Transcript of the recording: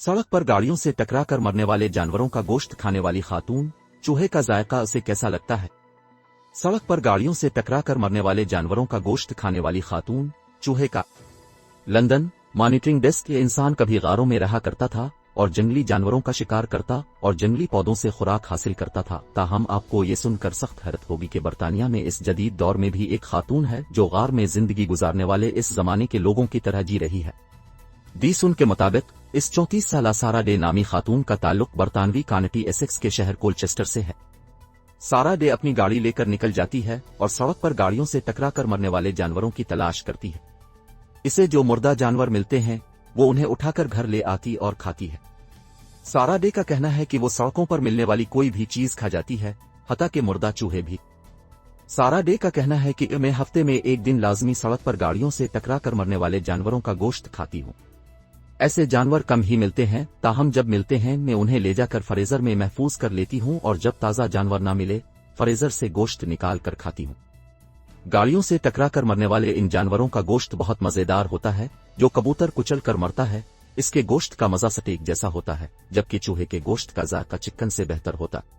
सड़क पर गाड़ियों से टकराकर मरने वाले जानवरों का गोश्त खाने वाली खातून, चूहे का जायका उसे कैसा लगता है। सड़क पर गाड़ियों से टकराकर मरने वाले जानवरों का गोश्त खाने वाली खातून, चूहे का। London monitoring desk. ये इंसान कभी गारों में रहा करता था और जंगली जानवरों का शिकार करता और जंगली पौधों से खुराक हासिल करता था। ताहम आपको ये सुनकर सख्त हैरत होगी कि बरतानिया में इस जदीद दौर में भी एक खातून है जो गार में जिंदगी गुजारने वाले इस जमाने के लोगों की तरह जी रही है। दी सुन के मुताबिक इस 34 साला सारा डे नामी खातून का ताल्लुक बरतानवी काउंटी एसेक्स के शहर कोलचेस्टर से है। सारा डे अपनी गाड़ी लेकर निकल जाती है और सड़क पर गाड़ियों से टकराकर मरने वाले जानवरों की तलाश करती है। इसे जो मुर्दा जानवर मिलते हैं वो उन्हें उठाकर घर ले आती और खाती है। सारा डे का कहना है कि वो सड़कों पर मिलने वाली कोई भी चीज खा जाती है, हत्ता के मुर्दा चूहे भी। सारा डे का कहना है कि मैं हफ्ते में एक दिन लाजमी सड़क पर गाड़ियों से टकराकर मरने वाले जानवरों का गोश्त खाती हूँ। ऐसे जानवर कम ही मिलते हैं, ताहम जब मिलते हैं मैं उन्हें ले जाकर फ्रीजर में महफूज कर लेती हूँ और जब ताज़ा जानवर ना मिले फ्रीजर से गोश्त निकाल कर खाती हूँ। गाड़ियों से टकराकर मरने वाले इन जानवरों का गोश्त बहुत मजेदार होता है। जो कबूतर कुचल कर मरता है इसके गोश्त का मजा स्टेक जैसा होता है, जबकि चूहे के गोश्त का जायका चिकन से बेहतर होता है।